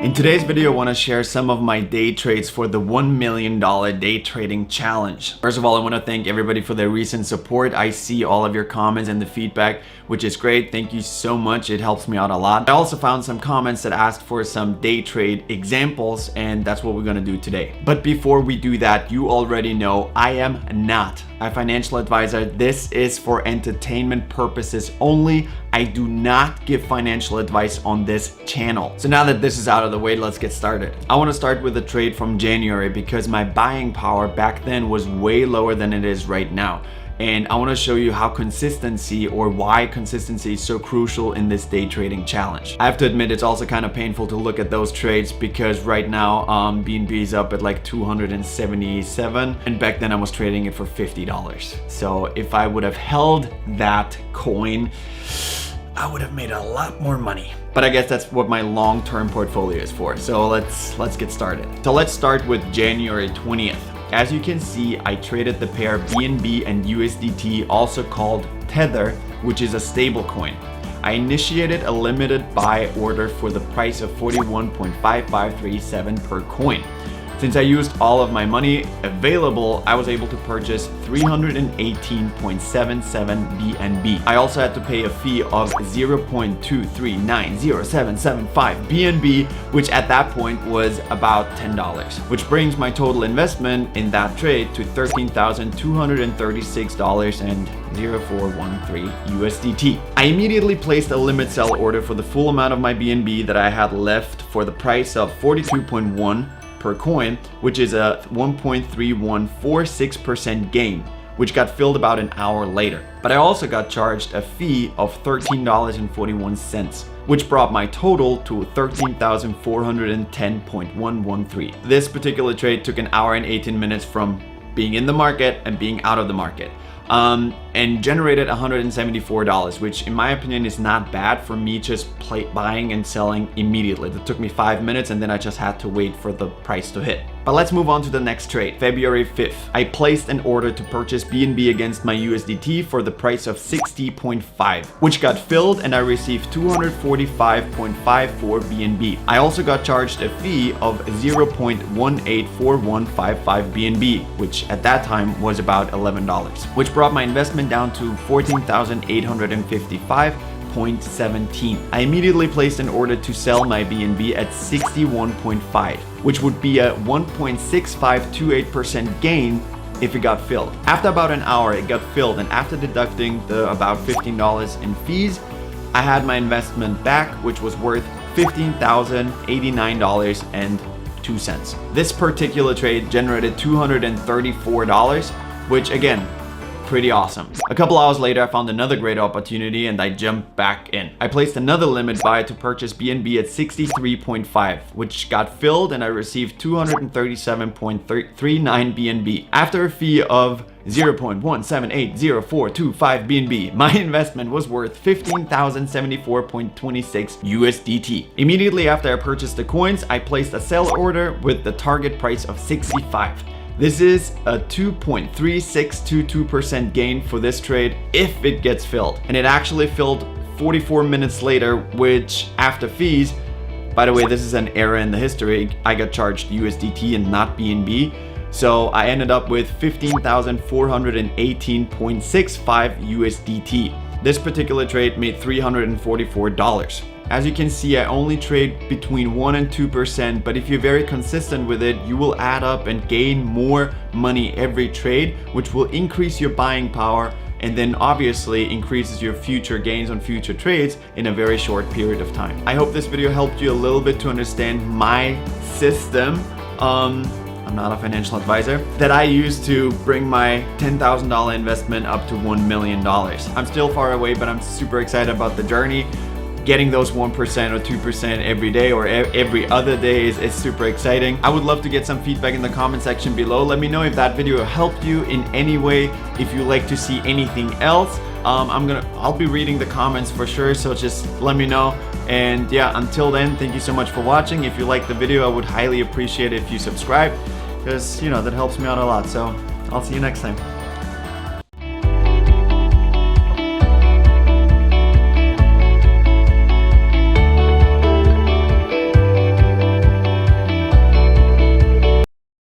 In today's video, I want to share some of my day trades for the $1 million day trading challenge. First of all, I want to thank everybody for their recent support. I see all of your comments and the feedback, which is great. Thank you so much. It helps me out a lot. I also found some comments that asked for some day trade examples, and that's what we're going to do today. But before we do that, you already know I am not a financial advisor. This is for entertainment purposes only. I do not give financial advice on this channel. So now that this is out of the way, let's get started. I want to start with a trade from January because my buying power back then was way lower than it is right now. And I want to show you how consistency, or why consistency, is so crucial in this day trading challenge. I have to admit, it's also kind of painful to look at those trades because right now BNB is up at like 277, and back then I was trading it for $50. So if I would have held that coin, I would have made a lot more money. But I guess that's what my long-term portfolio is for. So let's get started. So let's start with January 20th. As you can see, I traded the pair BNB and USDT, also called Tether, which is a stable coin. I initiated a limited buy order for the price of 41.5537 per coin. Since I used all of my money available, I was able to purchase 318.77 BNB. I also had to pay a fee of 0.2390775 BNB, which at that point was about $10, which brings my total investment in that trade to $13,236.0413 USDT. I immediately placed a limit sell order for the full amount of my BNB that I had left for the price of 42.1 per coin, which is a 1.3146% gain, which got filled about an hour later. But I also got charged a fee of $13.41, which brought my total to $13,410.113. This particular trade took an hour and 18 minutes from being in the market and being out of the market. And generated $174, which in my opinion is not bad for me just buying and selling immediately. It took me 5 minutes and then I just had to wait for the price to hit. But let's move on to the next trade. February 5th, I placed an order to purchase BNB against my USDT for the price of 60.5, which got filled and I received 245.54 BNB. I also got charged a fee of 0.184155 BNB, which at that time was about $11, which brought my investment down to 14,855.17. I immediately placed an order to sell my BNB at 61.5, which would be a 1.6528% gain if it got filled. After about an hour, it got filled, and after deducting the about $15 in fees, I had my investment back, which was worth $15,089.02. This particular trade generated $234, which again, pretty awesome. A couple hours later, I found another great opportunity and I jumped back in. I placed another limit buy to purchase BNB at 63.5, which got filled and I received 237.39 BNB. After a fee of 0.1780425 BNB, my investment was worth 15,074.26 USDT. Immediately after I purchased the coins, I placed a sell order with the target price of 65. This is a 2.3622% gain for this trade if it gets filled. And it actually filled 44 minutes later, which after fees, by the way, this is an error in the history. I got charged USDT and not BNB. So I ended up with 15,418.65 USDT. This particular trade made $344. As you can see, I only trade between 1 and 2%, but if you're very consistent with it, you will add up and gain more money every trade, which will increase your buying power and then obviously increases your future gains on future trades in a very short period of time. I hope this video helped you a little bit to understand my system. I'm not a financial advisor, that I use to bring my $10,000 investment up to $1 million. I'm still far away, but I'm super excited about the journey. Getting those 1% or 2% every day or every other day is super exciting. I would love to get some feedback in the comment section below. Let me know if that video helped you in any way. If you like to see anything else, I'll be reading the comments for sure, so just let me know. And yeah, until then, thank you so much for watching. If you liked the video, I would highly appreciate it if you subscribe, because that helps me out a lot. So I'll see you next time.